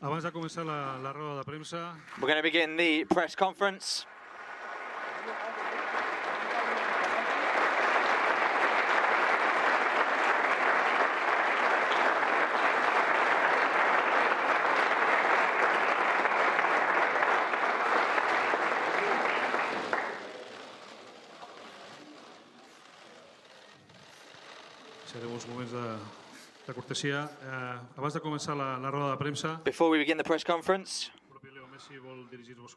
Abans de començar la roda de premsa, We're going to begin the press conference. serem uns moments de cortesia. Abans de començar la roda de premsa, Before we begin the press conference, el propi Leo Messi vol dirigir-vos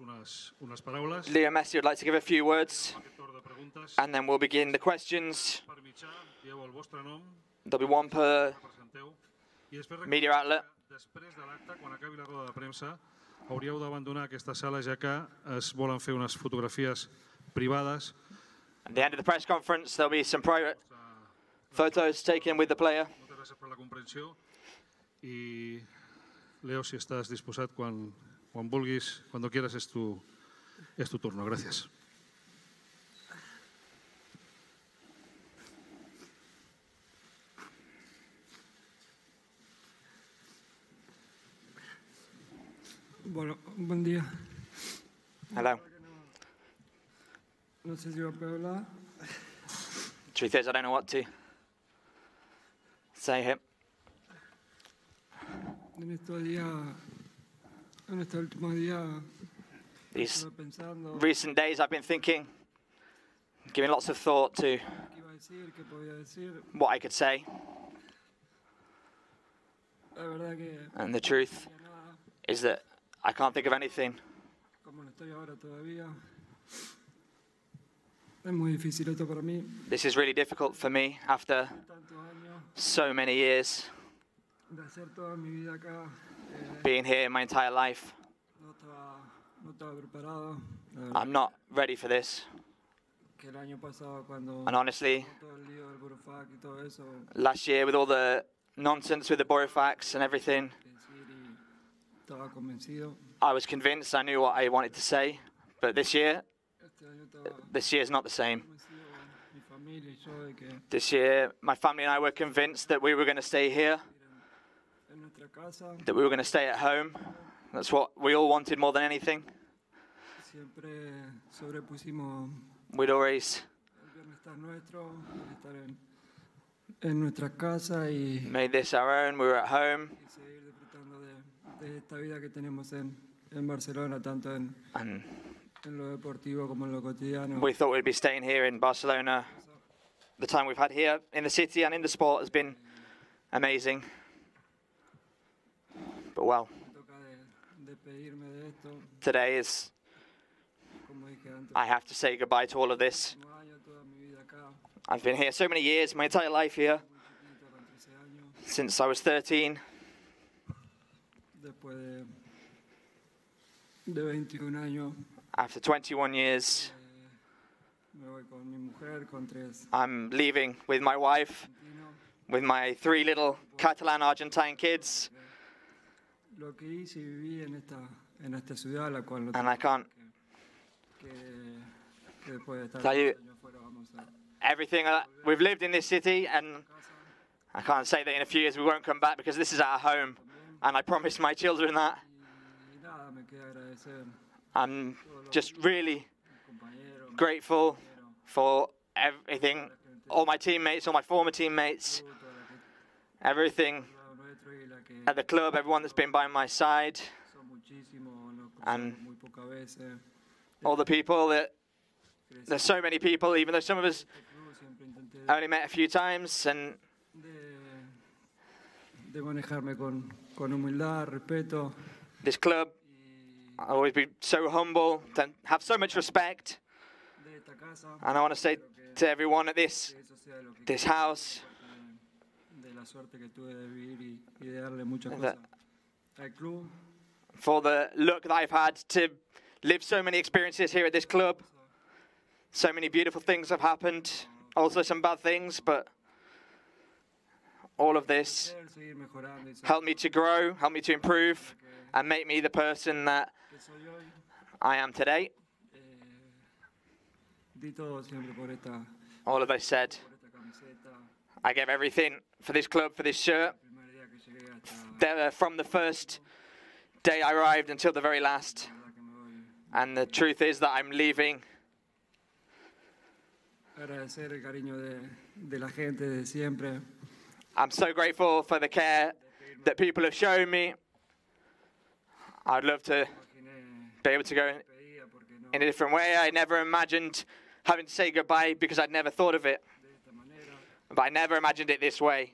unes paraules. Leo Messi would like to give a few words, Aquest torn de preguntes, and then we'll begin the questions. per mitjà, dieu el vostre nom, There'll be one per presenteu, i després media outlet. després de l'acte, quan acabi la roda de premsa, hauríeu d'abandonar aquesta sala, ja que es volen fer unes fotografies privades. At the end of the press conference, there'll be some private photos taken with the player. Moltes gràcies per la comprensió. I, Leo, si estàs disposat, quan vulguis, cuando quieras, es tu turno. Gracias. Bueno, buen día. Hello. No sé si va a poder hablar. Truth is, I don't know what to say here. En estos días, en estos últimos días, These estuve pensando recent days, I've been thinking, giving lots of thought to qué iba a decir, qué podía decir. what I could say. La verdad que And the truth no había nada, is that I can't think of anything. como no estoy ahora todavía. Es muy difícil esto para mí. This is really difficult for me after Tantos años so many years de hacer toda mi vida acá. being here my entire life. No estaba preparado. La verdad I'm not ready for this. que el año pasado cuando And honestly, todo el lío del Burofax y todo eso, last year with all the nonsense with the Borofax and everything, decir y estaba convencido. I was convinced I knew what I wanted to say. But this year Este año estaba is not the same. convencido, mi familia y yo, de que This year, my family and I were convinced that we were going to stay here, en nuestra casa that we were going to stay at home. That's what we all wanted more than anything. siempre sobrepusimos We'd always el bienestar nuestro, el estar en nuestra casa y made this our own. We were at home, seguir disfrutando de esta vida que tenemos en Barcelona, tanto en and lo deportivo como en lo cotidiano. we thought we'd be staying here in Barcelona. The time we've had here in the city and in the sport has been amazing. But well, Me toca despedirme de esto, today is, como dije antes, I have to say goodbye to all of this. últimos años, toda mi vida acá, I've been here so many years, my entire life here, muy chiquito, con 13 años, since I was 13. después de 21 años. After 21 years, Me voy con mi mujer, con 3 I'm leaving with my wife, argentinos. with my 3 little Catalan Argentine kids, Lo que hice y viví en esta ciudad, la cual no and I can't que después de estar Tell you- 10 años fuera vamos a everything we've lived in this city, and casa. I can't say that in a few years we won't come back because this is our home, and I promised my children that. Y nada, me queda agradecer I'm just really a mis compañeros, grateful for everything, all my teammates, all my former teammates, toda la que everything lado nuestro y la que at the club, everyone that's been by my side, son muchísimos, nos And cruzamos muy pocas veces. all the people that, Crecí there's so many people, even though some of us en este club, siempre intenté only met a few times, and de manejarme con humildad, respeto this club, y I always be so humble, to have so much respect, de esta casa. and I want to say to everyone at Que eso sea lo que this house, de la suerte que tuve de vivir y de darle muchas That- cosas al club. for the luck that I've had to live so many experiences here at this club. So many beautiful things have happened, also some bad things, but all of this Seguir mejorando y ser helped me to grow, helped me to improve, and make me the person that que soy hoy. I am today. Di todo siempre por esta All of this said, camiseta. I gave everything for this club, for this shirt. El primer día que from the first day I arrived until the very last. And the truth is that I'm leaving. Agradecer el cariño de la gente de siempre. I'm so grateful for the care that people have shown me. I'd love to be able to go in a different way. I never imagined having to say goodbye because I'd never thought of it. But I never imagined it this way.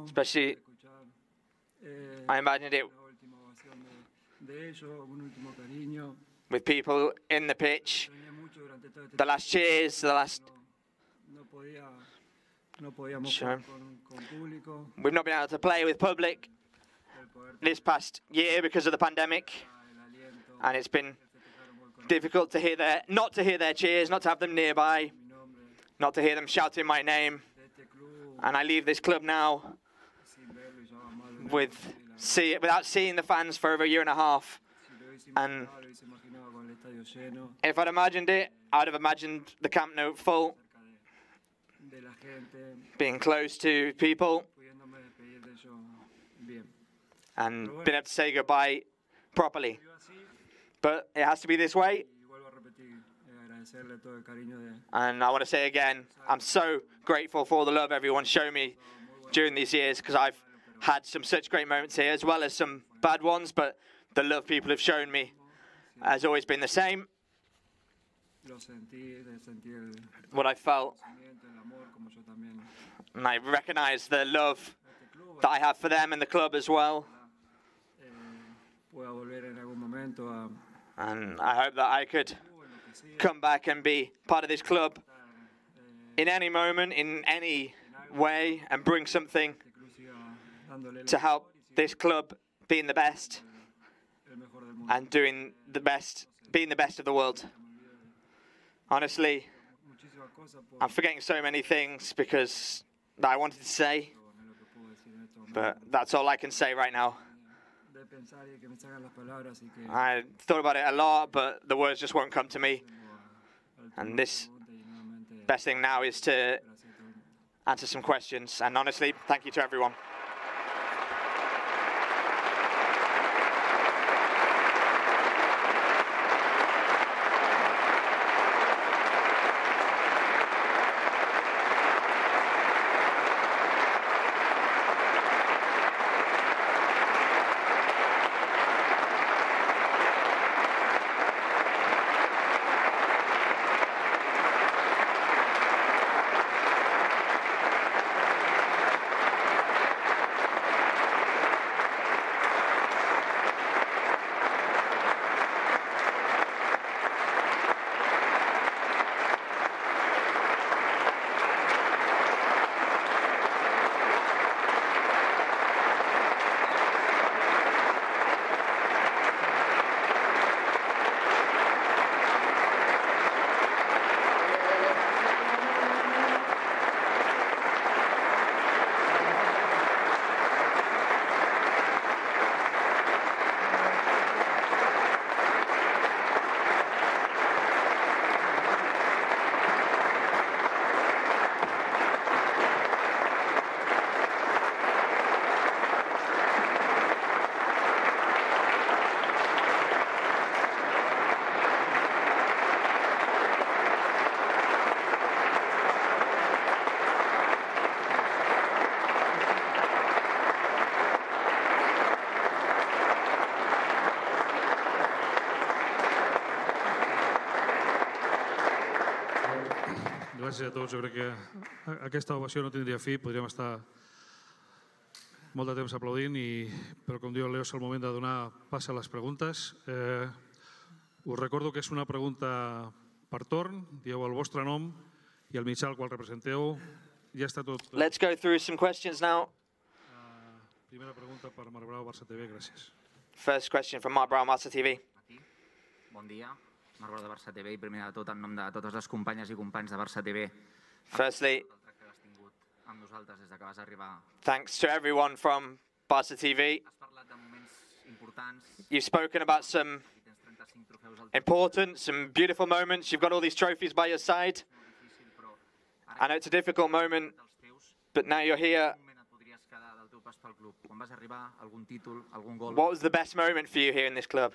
Especially, I imagined it with people in the pitch, the last cheers, the last... Sure. We've not been able to play with public this past year because of the pandemic, and it's been difficult to hear not to hear their cheers, not to have them nearby, not to hear them shouting my name. And I leave this club now without seeing the fans for over a year and a half. And if I'd imagined it, I'd have imagined the Camp Nou full, being close to people, and being able to say goodbye properly. But it has to be this way. And I want to say again, I'm so grateful for all the love everyone's shown me during these years, because I've had some such great moments here, as well as some bad ones, but the love people have shown me has always been the same. What I felt, and I recognize the love that I have for them and the club as well. And I hope that I could come back and be part of this club in any moment, in any way, and bring something to help this club being the best and doing the best, being the best of the world. Honestly, I'm forgetting so many things because that I wanted to say, but that's all I can say right now. I thought about it a lot, but the words just won't come to me. And this best thing now is to answer some questions. And honestly, thank you to everyone. Gràcies a tots. Jo crec que aquesta ovació no tindria fi. Podríem estar molt de temps aplaudint, però com diu el Leo, és el moment de donar pas a les preguntes. Us recordo que és una pregunta per torn. Dieu el vostre nom i el mitjà al qual representeu. Ja està tot. Let's go through some questions now. Primera pregunta per Marc Brau, Barça TV. Gràcies. First question from Marc Brau, Barça TV. Bon dia. Marc Brau de Barça TV, i primer de tot, en nom de totes les companyes i companys de Barça TV. Firstly, el tracte que has tingut amb nosaltres des que vas arribar. Thanks to everyone from Barça TV. Has parlat de moments importants. You've spoken about some important, some beautiful moments. You've got all these trophies by your side. I know it's a difficult moment, But now you're here. Quin moment et podries quedar del teu pas pel club? Quan vas arribar, algun títol, algun gol? What was the best moment for you here in this club?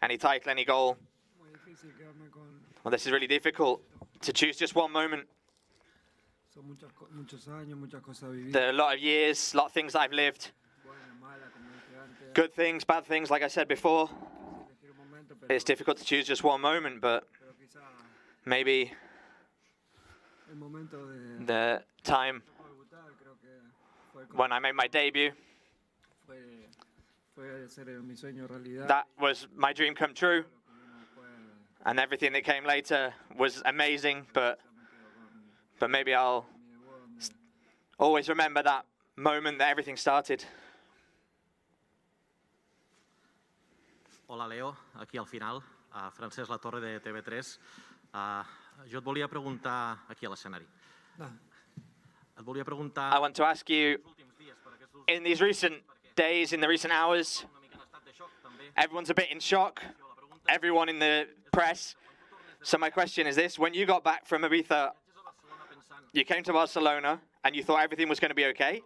Any title, any goal? Muy difícil quedarme con... Well, this is really difficult to choose just one moment. Son muchos años, muchas cosas vividas. There are a lot of years, a lot of things that I've lived. Buenas, malas, como dije antes. Good things, bad things, like I said before. Elegir un momento, pero It's difficult to choose just one moment, but quizá maybe el momento de the time debutar, creo que fue when I made my debut, fue hacer mi sueño realidad. that was my dream come true. And everything that came later was amazing, but maybe I'll always remember that moment that everything started. Hola, Leo, aquí al final, Francesc Latorre de TV3. Jo et volia preguntar, aquí a l'escenari, et volia preguntar... I want to ask you, els últims dies, per aquests últims in these recent days, in the recent hours, una mica en estat de xoc, també. everyone's a bit in shock, everyone in the press. So my question is this, when you got back from Ibiza, Viatges a Barcelona pensant you came to Barcelona and you thought everything was going to be okay?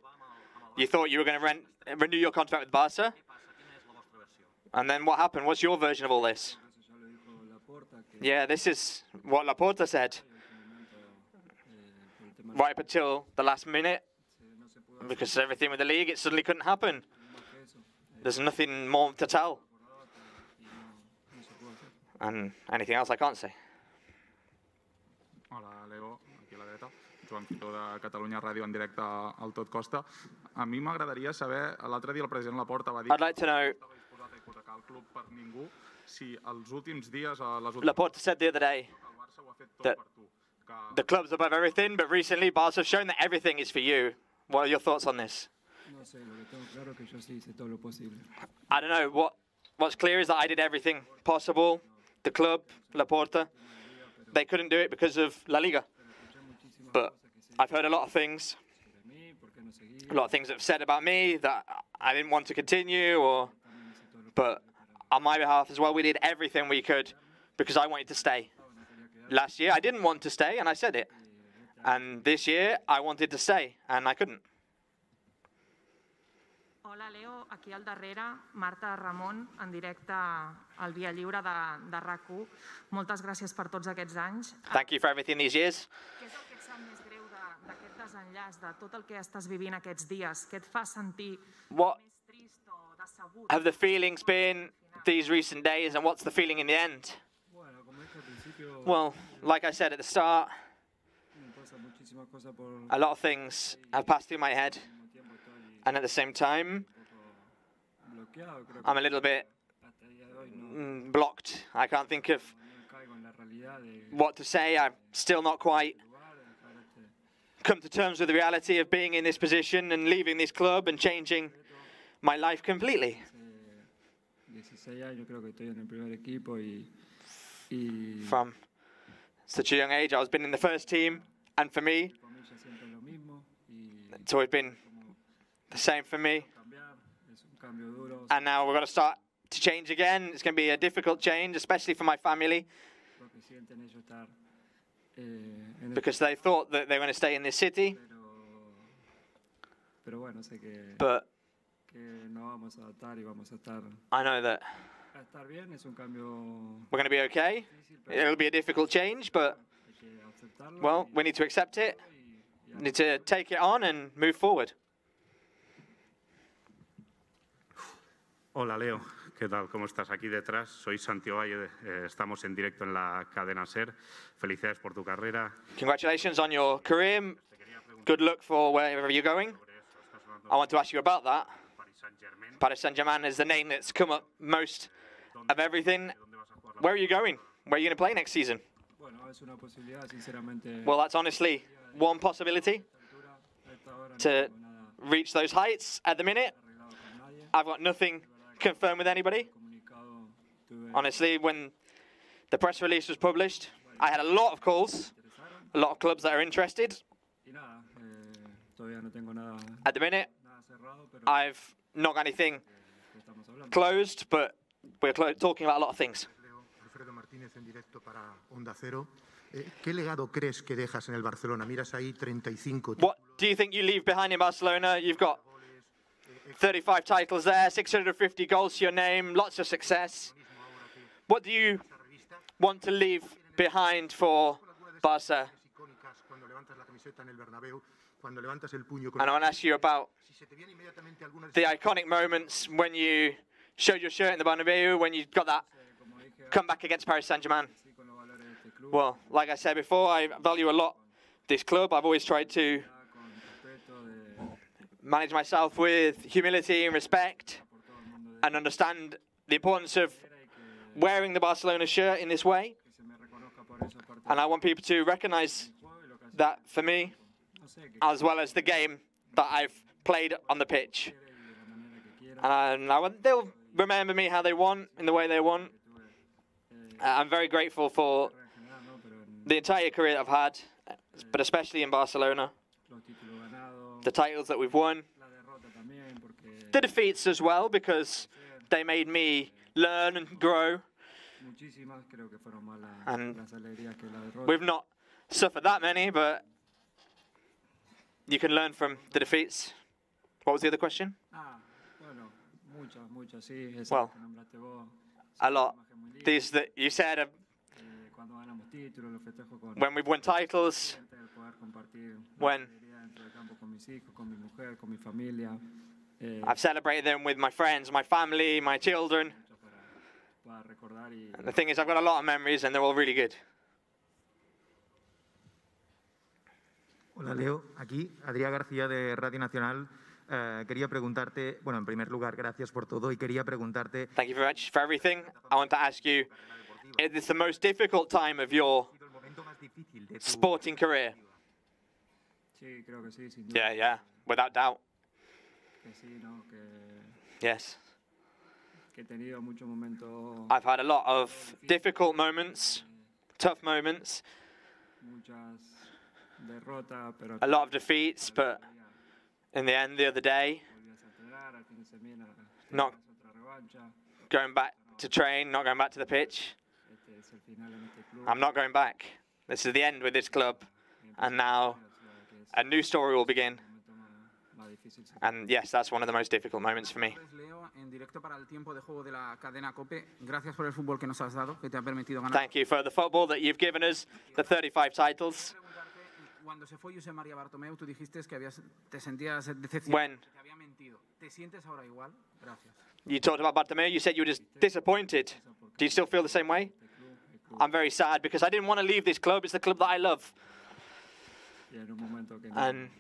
You thought you were going to renew your contract with Barca? què passa, quina és la vostra versió? And then what happened? What's your version of all this? Eso ya lo dijo Laporta, que Yeah, this is what Laporta said. por el tema Right up until the last minute, no se pudo because everything with the league, it suddenly couldn't happen. más que eso. There's nothing more to tell. Y no se pudo hacer. And anything else I can't say. Hola, Leo, aquí a la dreta. Joan Fitó de Catalunya Ràdio en directe al Tot Costa. A mi m'agradaria saber, l'altre dia el president Laporta va dir I'd like to know, que estava disposat a hipotecar el club per ningú, si els últims dies, les últimes Laporta said the other day, el Barça ho ha fet tot that per tu. Que the club's above everything, but recently Barca have shown that everything is for you. What are your thoughts on this? No sé, lo que tengo claro es que yo sí hice todo lo posible. I don't know. What's clear is that I did everything possible. The club, Laporta, they couldn't do it because of La Liga. Escuché muchísimas But cosas que se I've heard a lot of things, sobre mí, por qué no seguí. a lot of things that have said about me that I didn't want to continue, or También hice todo lo but on my behalf as well, we did everything we could because I wanted to stay. no quería quedar. Last year, I didn't want to stay, and I said it. And this year, I wanted to stay, and I couldn't. Hola, Leo. Aquí al darrere, Marta Ramon, en directe al Via Lliure de RAC1. Moltes gràcies per tots aquests anys. Thank you for everything these years. Què és el que et sap més greu d'aquest desenllaç, de tot el que estàs vivint aquests dies? Què et fa sentir What més trist o decebut? have the feelings been these recent days, and what's the feeling in the end? Bueno, como dije al principio, Well, like I said at the start, me pasan muchísimas cosas por el a lot of things have passed through my head, mismo tiempo. Estoy and at the same time, un poco bloqueado, creo que I'm a little bit hasta el día de hoy no blocked. I can't think of caigo en la realidad de what to say. I'm still not quite lugar, de dejar este come to terms with the reality of being in this position and leaving this club and changing my life completely. hace 16 años creo que estoy en el primer equipo y From such a young age, I've been in the first team, and for me, para mí ya siento lo mismo y it's always been the same for me. cambiar es un cambio duro. And now we're going to start to change again. It's going to be a difficult change, especially for my family, Lo que sienten ellos estar en el because they thought that they were going to stay in this city, pero bueno, sé but que nos vamos a adaptar y vamos a estar bien. Es un cambio we're going to be okay. difícil, pero It'll be a difficult change, but, hay que aceptarlo. well, we need to accept it, need to take it on and move forward. Hola Leo, ¿qué tal? ¿Cómo estás? Aquí detrás, soy Santi Ovalle, estamos en directo en la cadena SER. Felicidades por tu carrera. Congratulations on your career. Good luck for wherever you're going. I want to ask you about that. Paris Saint-Germain is the name that's come up most of everything. Where are you going? Where are you going to play next season? Bueno, es una posibilidad, sinceramente. Well, that's honestly one possibility, A esta hora no to tengo nada reach those heights. At the minute, arreglado con nadie. I've got nothing confirmed with anybody. Comunicado tuve Honestly, when the press release was published, I had a lot of calls, a lot of clubs that are interested. y nada, todavía no tengo nada At the minute, cerrado, pero I've not got anything estamos hablando. closed, but we're talking about a lot of things. Leo, Alfredo Martínez en directo para Onda Cero. ¿Qué legado crees que dejas en el Barcelona? Miras ahí 35 What títulos. do you think you leave behind in Barcelona? You've got 35 titles there, 650 goals to your name, lots of success. What do you want to leave behind for Barca? And I want to ask you about the iconic moments when you showed your shirt in the Bernabeu, when you got that comeback against Paris Saint-Germain. Well, like I said before, I value a lot this club. I've always tried to manage myself with humility and respect and understand the importance of wearing the Barcelona shirt in this way. And I want people to recognize that for me, as well as the game that I've played on the pitch. And they'll remember me how they want, in the way they want. I'm very grateful for the entire career that I've had, but especially in Barcelona. The titles that we've won. The defeats as well, because they made me learn and grow. And we've not suffered that many, but you can learn from the defeats. What was the other question? Well, a lot. These that you said, when we've won titles, when I've celebrated them with my friends, my family, my children. And the thing is, I've got a lot of memories and they're all really good. Hola Leo, aquí Adrià García de Radio Nacional. Quería preguntarte, bueno, en primer lugar, gracias por todo y quería preguntarte. Thank you very much for everything. I want to ask you, is this the most difficult time of your sporting career? Yeah, without doubt. Yes. I've had a lot of difficult moments, tough moments, a lot of defeats, but in the end, the other day, not going back to train, not going back to the pitch. I'm not going back. This is the end with this club, and now a new story will begin. And yes, that's one of the most difficult moments for me. Thank you for the football that you've given us, the 35 titles. When you talked about Bartomeu, you said you were just disappointed. Do you still feel the same way? I'm very sad because I didn't want to leave this club. It's the club that I love. And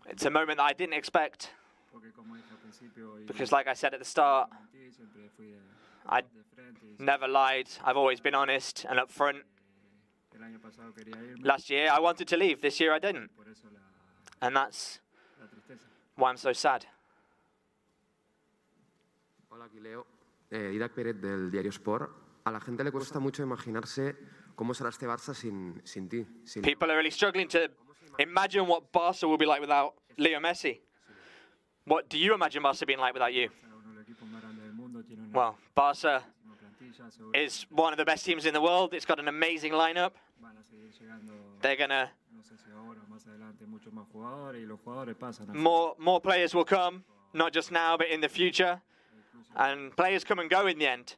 it's a moment that I didn't expect. Because like I said at the start, I never lied. I've always been honest and upfront. Last year I wanted to leave. This year I didn't. And that's why I'm so sad. Hola, aquí Leo. Didac Pérez del diario Sport. A la gente le cuesta mucho imaginarse cómo será este Barça sin ti. People are really struggling to imagine what Barca will be like without Leo Messi. What do you imagine Barca being like without you? Well, Barca is one of the best teams in the world. It's got an amazing lineup. They're gonna more players will come, not just now, but in the future. And players come and go in the end.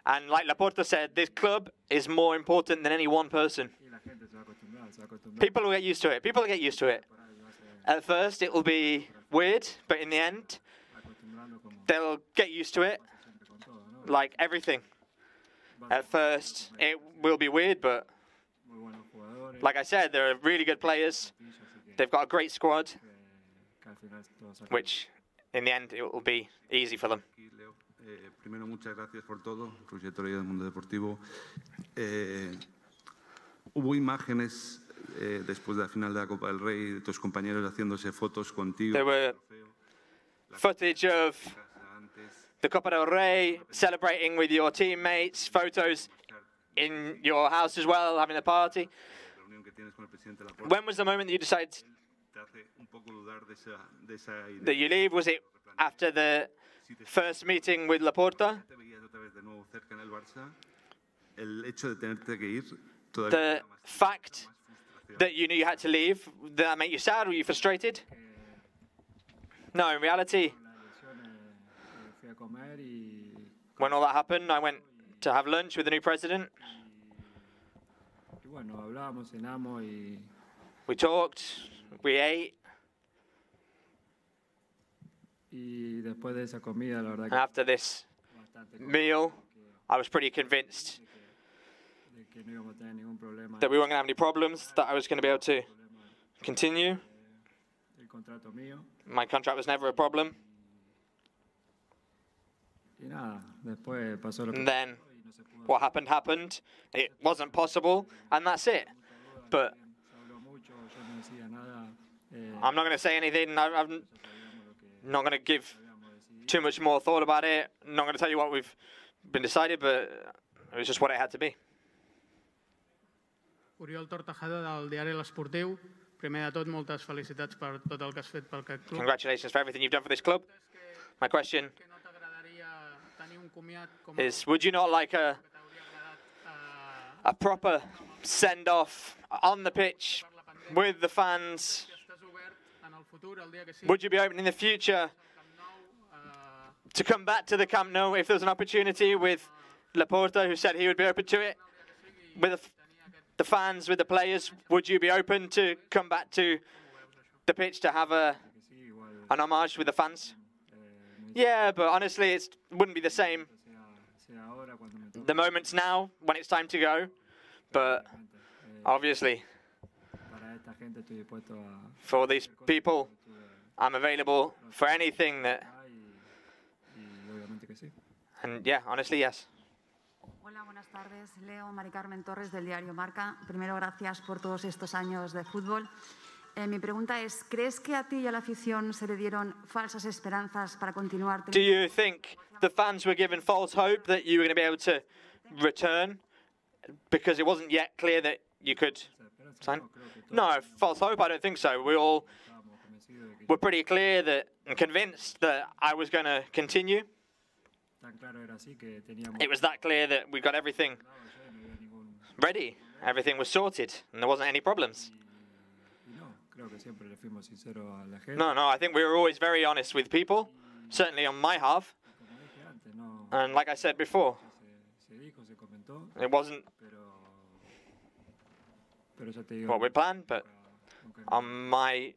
And like Laporta said, this club is more important than any one person. People will get used to it. People will get used to it. At first, it will be weird, but in the end, they'll get used to it, like everything. At first, it will be weird, but like I said, they're really good players. They've got a great squad, which in the end, it will be easy for them. Primero, muchas gracias por todo, trayectoria del mundo deportivo. Hubo imágenes después de la final de la Copa del Rey de tus compañeros haciéndose fotos contigo. There were footage of the Copa del Rey, celebrating with your teammates, photos in your house as well, having a party. When was the moment that you decided that you leave? Was it after the first meeting with Laporta? The fact that you knew you had to leave? Did that make you sad? Were you frustrated? No, in reality, when all that happened, I went to have lunch with the new president. We talked, we ate. After this meal, I was pretty convinced that we weren't going to have any problems, that I was going to be able to continue. My contract was never a problem. And then what happened happened. It wasn't possible, and that's it. But I'm not going to say anything. I'm not going to give too much more thought about it. I'm not going to tell you what we've been decided, but it was just what it had to be. Oriol Tortajada del diari L'Esportiu. Primer de tot, moltes felicitats per tot el que has fet pel club. Congratulations for everything you've done for this club. My question is, would you not like a proper send-off on the pitch with the fans? Would you be open in the future to come back to the Camp Nou if there's an opportunity with Laporta, who said he would be open to it? With the fans, with the players, would you be open to come back to the pitch to have an homage with the fans? Yeah, but honestly, it wouldn't be the same. The moment's now, when it's time to go, but obviously, for these people, I'm available for anything that, and yeah, honestly, yes. Hola, buenas tardes. Leo Mari Carmen Torres del diario Marca. Primero, gracias por todos estos años de fútbol. Mi pregunta es, ¿crees que a ti y a la afición se le dieron falsas esperanzas para continuar? Do you think the fans were given false hope that you were going to be able to return because it wasn't yet clear that you could sign? No, false hope, I don't think so. We all were pretty clear that and convinced that I was going to continue. It was that clear that we got everything ready. Everything was sorted and there wasn't any problems. No, I think we were always very honest with people, certainly on my half. And like I said before, it wasn't what we planned, but on my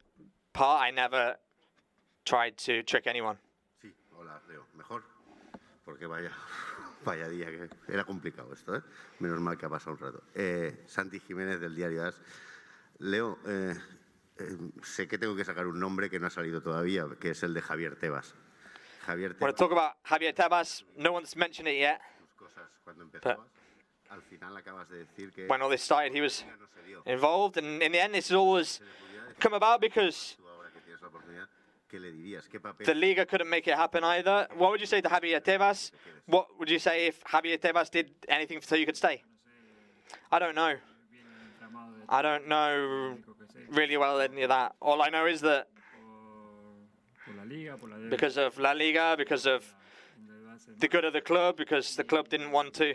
part, I never tried to trick anyone. Sí, hola, Leo. Mejor, porque vaya día que era complicado esto, ¿eh? Menos mal que ha pasado un rato. Santi Jiménez del diario AS. Leo, sé que tengo que sacar un nombre que no ha salido todavía, que es el de Javier Tebas. Javier Tebas. When I talk about Javier Tebas, no one's mentioned it yet. But al final acabas de decir que when all this started, he was involved, and in the end, this has always come about because the Liga couldn't make it happen either. What would you say to Javier Tebas? What would you say if Javier Tebas did anything so you could stay? I don't know. I don't know really well any of that. All I know is that because of La Liga, because of the good of the club, because the club didn't want to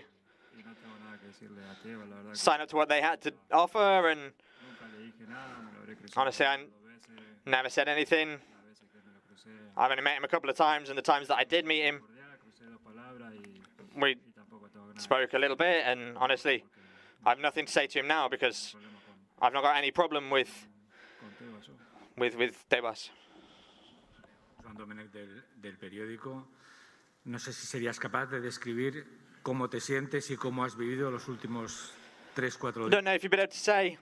sign up to what they had to offer, and honestly, I never said anything. I've only met him a couple of times, and the times that I did meet him, we spoke a little bit, and honestly, I have nothing to say to him now because I've not got any problem with Tebas. Juan Domènech del periódico. No sé si serías capaz de describir cómo te sientes y cómo has vivido los últimos 3-4 días. I don't know if you'd be able to say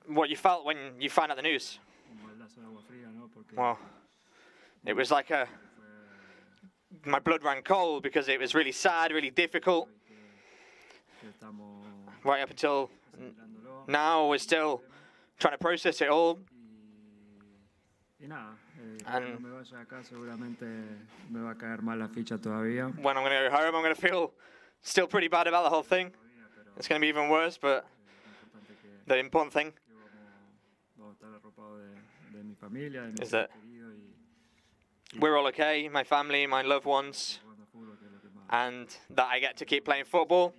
what you felt when you found out the news. Well, it was like my blood ran cold because it was really sad, really difficult. Right up until now, we're still trying to process it all. And when I'm going to go home, I'm going to feel still pretty bad about the whole thing. It's going to be even worse, but the important thing is that we're all okay, my family, my loved ones, and that I get to keep playing football,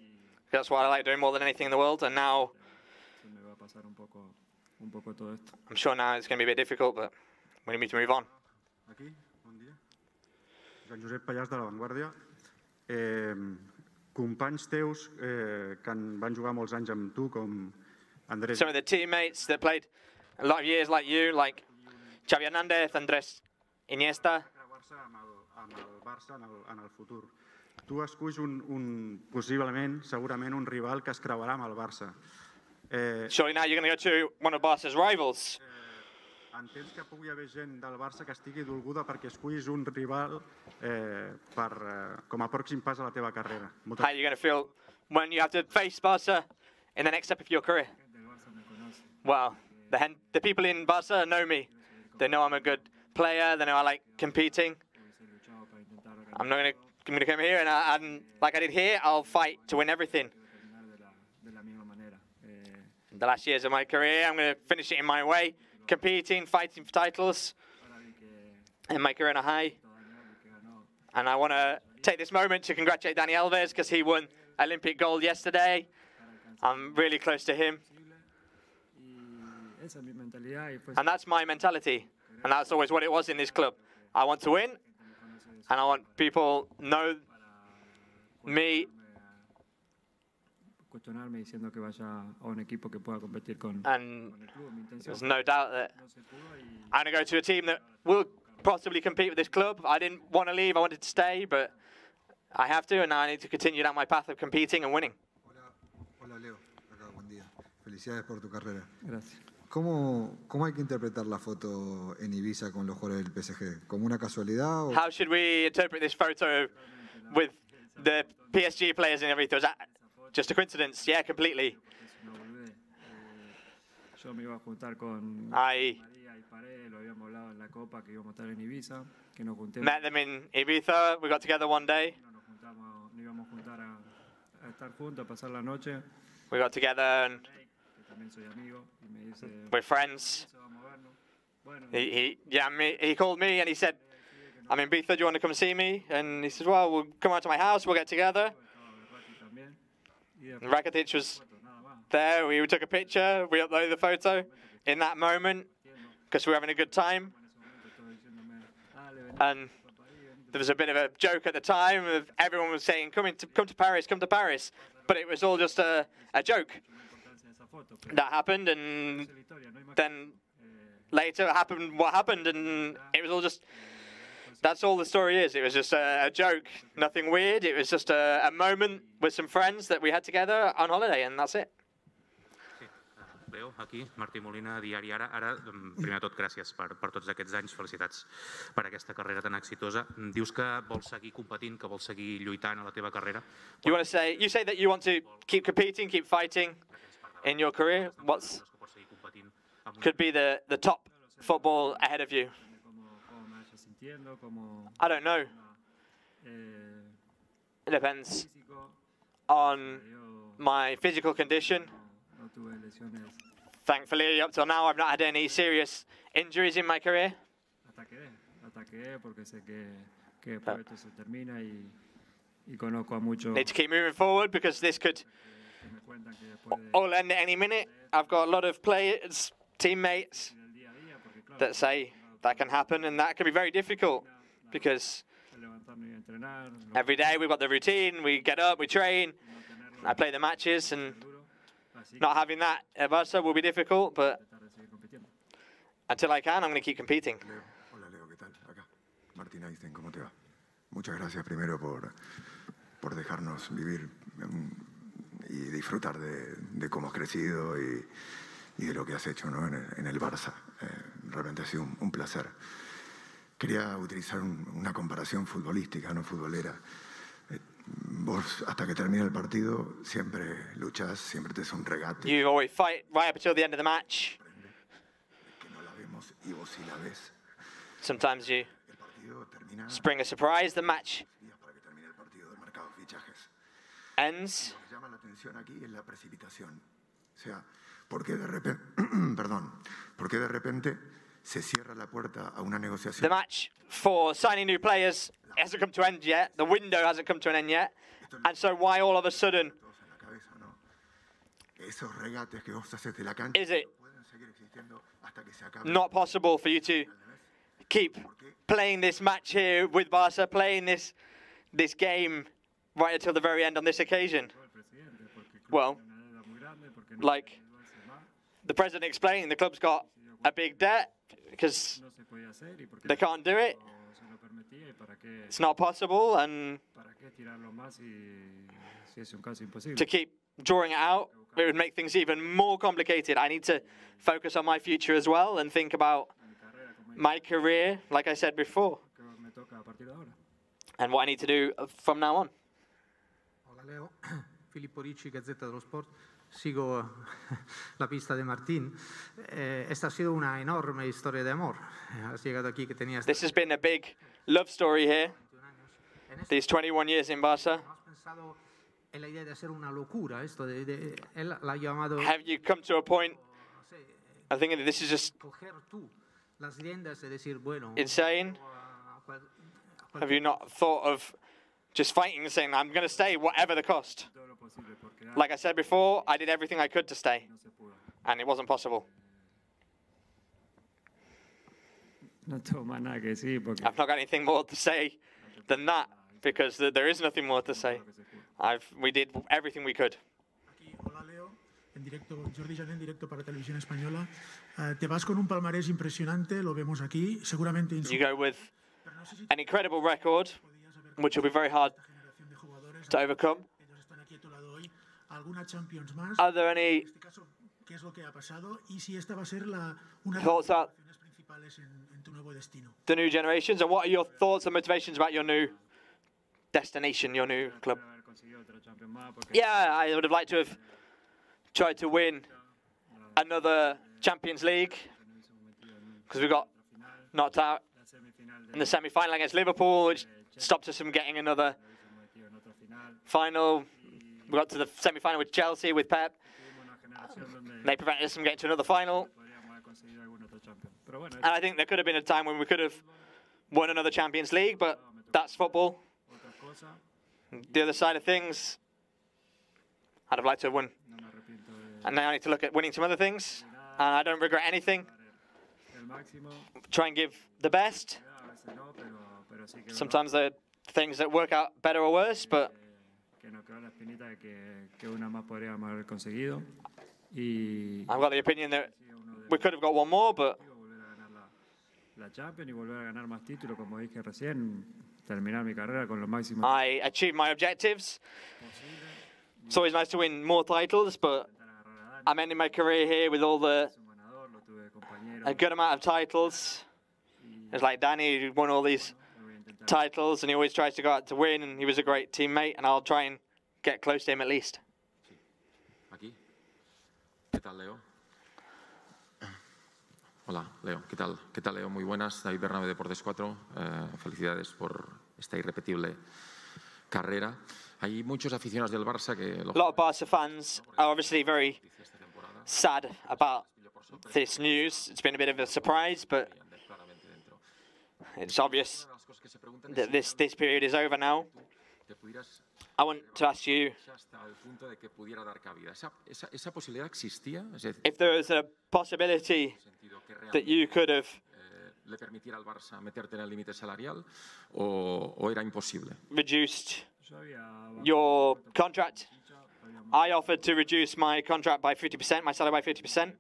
That's what I like doing more than anything in the world. And now, I'm sure now it's going to be a bit difficult, but we need to move on. Aquí, bon dia. Joan Josep Pallàs de La Vanguardia. Companys teus que van jugar molts anys amb tu, com Andrés... Some of the teammates that played a lot of years like you, like Xavi Hernández, Andrés Iniesta. Amb el Barça en el futur. Tu esculls possiblement, segurament, un rival que es creuarà amb el Barça. Surely now you're going to go to one of Barca's rivals. Entens que pugui haver gent del Barça que estigui dolguda perquè escullis un rival com a pròxim pas a la teva carrera? How are you going to feel when you have to face Barca in the next step of your career? Well, the people in Barca know me. They know I'm a good player. They know I like competing. I'm going to come here and like I did here, I'll fight to win everything. The last years of my career, I'm going to finish it in my way, competing, fighting for titles, and my career on a high. And I want to take this moment to congratulate Dani Alves because he won Olympic gold yesterday. I'm really close to him. And that's my mentality. And that's always what it was in this club. I want to win, and I want people to know me. And there's no doubt that I'm going to go to a team that will possibly compete with this club. I didn't want to leave, I wanted to stay, but I have to, and now I need to continue down my path of competing and winning. Hola Leo, acá, buen día. Felicidades por tu carrera. Gracias. ¿Cómo hay que interpretar la foto en Ibiza con los jugadores del PSG? ¿Como una casualidad? How should we interpret this photo with the PSG players and everything? Was that just a coincidence? Yeah, completely. I met them in Ibiza. We got together one day. We got together and we're friends. He called me and he said, I'm in Ibiza, do you want to come see me? And he said, well, we'll come out to my house, we'll get together. And Rakitic was there, we took a picture, we uploaded the photo in that moment because we were having a good time. And there was a bit of a joke at the time, everyone was saying, come to Paris, come to Paris. But it was all just a joke. That happened, and then later happened what happened, and it was all just, that's all the story is. It was just a joke, nothing weird. It was just a moment with some friends that we had together on holiday, and that's it. Leo, aquí, Martí Molina, Diari Ara. Ara, primer de tot, gràcies per tots aquests anys. Felicitats per aquesta carrera tan exitosa. Dius que vols seguir competint, que vols seguir lluitant a la teva carrera. You say that you want to keep competing, keep fighting in your career. What could be the top football ahead of you? I don't know. It depends on my physical condition. Thankfully, up till now, I've not had any serious injuries in my career. Need to keep moving forward because this could all end at any minute. I've got a lot of players, teammates that say that can happen, and that can be very difficult because every day we've got the routine, we get up, we train, I play the matches, and not having that at Barça will be difficult, but until I can, I'm going to keep competing. Hola Leo, ¿qué tal? Acá, Martín Einstein, ¿cómo te va? Muchas gracias primero por dejarnos vivir y disfrutar de cómo has crecido y de lo que has hecho, ¿no? en el Barça. Realmente ha sido un placer. Quería utilizar una comparación futbolística, no futbolera. Vos, hasta que termina el partido, siempre luchás, siempre te es un regate. You always fight right up until the end of the match. Que no la vemos y vos sí la ves. Sometimes you spring a surprise. The match ends. Lo que llama la atención aquí es la precipitación. O sea, ¿por qué de repente se cierra la puerta a una negociación? The match for signing new players hasn't come to an end yet. The window hasn't come to an end yet. And so why all of a sudden esos regates que vos haces de la cancha Is it pueden seguir existiendo hasta que se acabe. not possible for you to keep playing this match here with Barca, playing this game right until the very end on this occasion? Well, like the president explained, the club's got a big debt because they can't do it. It's not possible, and to keep drawing it out, it would make things even more complicated. I need to focus on my future as well and think about my career, like I said before, and what I need to do from now on. Hola Leo, Filippo Ricci, Gazzetta dello Sport. Sigo la pista de Martín. Esta ha sido una enorme historia de amor. Has llegado aquí que tenías... This has been a big love story here. These 21 years in Barca. ¿Has pensado en la idea de hacer una locura esto él la ha llamado... Have you come to a point? I think that this is just coger tú las riendas de decir, bueno, insane. Have you not thought of just fighting and saying, I'm going to stay whatever the cost? Like I said before, I did everything I could to stay, and it wasn't possible. I've not got anything more to say than that, because there is nothing more to say. We did everything we could. Hola Leo, en directo, Jordi Jané en directo para Televisión Española. Te vas con un palmarés impresionante, lo vemos aquí, seguramente. You go with an incredible record, which will be very hard to overcome. Are there any thoughts about the new generations, and what are your thoughts and motivations about your new destination, your new club? Yeah, I would have liked to have tried to win another Champions League, because we got knocked out in the semi-final against Liverpool, which stopped us from getting another final. We got to the semi-final with Chelsea, with Pep. They prevented us from getting to another final. And I think there could have been a time when we could have won another Champions League, but that's football. The other side of things, I'd have liked to have won. And now I need to look at winning some other things. And I don't regret anything. Try and give the best. Sometimes there are things that work out better or worse, but I've got the opinion that we could have got one more, but I achieved my objectives. It's always nice to win more titles, but I'm ending my career here with a good amount of titles. It's like Danny, who won all these titles, and he always tries to go out to win, and he was a great teammate, and I'll try and get close to him at least. Aquí. ¿Qué tal, Leo? Hola, Leo. ¿Qué tal? ¿Qué tal, Leo? Muy buenas. David Bernabé de Deportes 4. Felicidades por esta irrepetible carrera. Hay muchos aficionados del Barça que... A lot of Barca fans are obviously very sad about this news. It's been a bit of a surprise, but it's obvious that this period is over now. I want to ask you if there was a possibility that you could have reduced your contract. I offered to reduce my contract by 50%, my salary by 50%,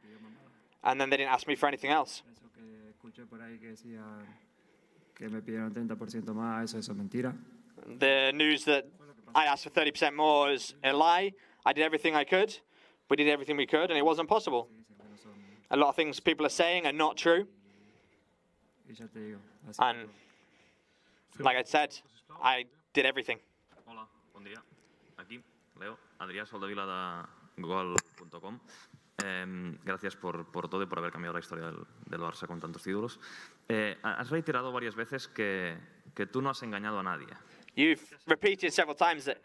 and then they didn't ask me for anything else. The news that I asked for 30% more is a lie. I did everything I could. We did everything we could, and it wasn't possible. A lot of things people are saying are not true. And like I said, I did everything. Hola, bon dia. Aquí, Leo, Adrià Soldevila de Gol.com. Gracias por todo y por haber cambiado la historia del Barça con tantos títulos. Has reiterado varias veces que tú no has engañado a nadie. You've repeated several times that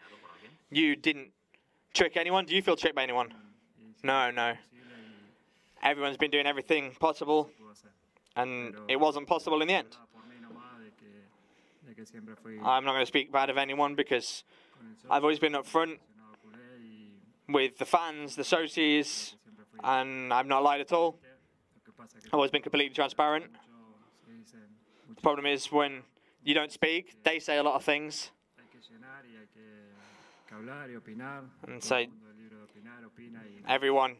you didn't trick anyone. Do you feel tricked by anyone? No, no. Everyone's been doing everything possible, and it wasn't possible in the end. I'm not going to speak bad of anyone because I've always been up front with the fans, the socios, and I've not lied at all. I've always been completely transparent. The problem is when you don't speak, they say a lot of things. And so everyone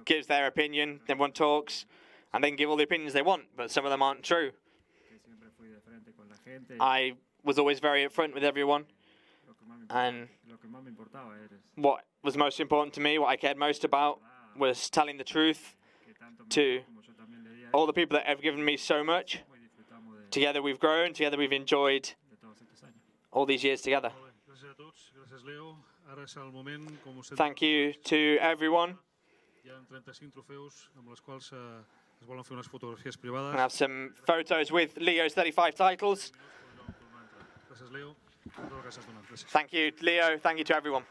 gives their opinion, everyone talks, and they can give all the opinions they want, but some of them aren't true. I was always very upfront with everyone, and what was most important to me, what I cared most about, was telling the truth to all the people that have given me so much. Together we've grown, together we've enjoyed all these years together. Thank you to everyone. I have some photos with Leo's 35 titles. Thank you, Leo. Thank you to everyone.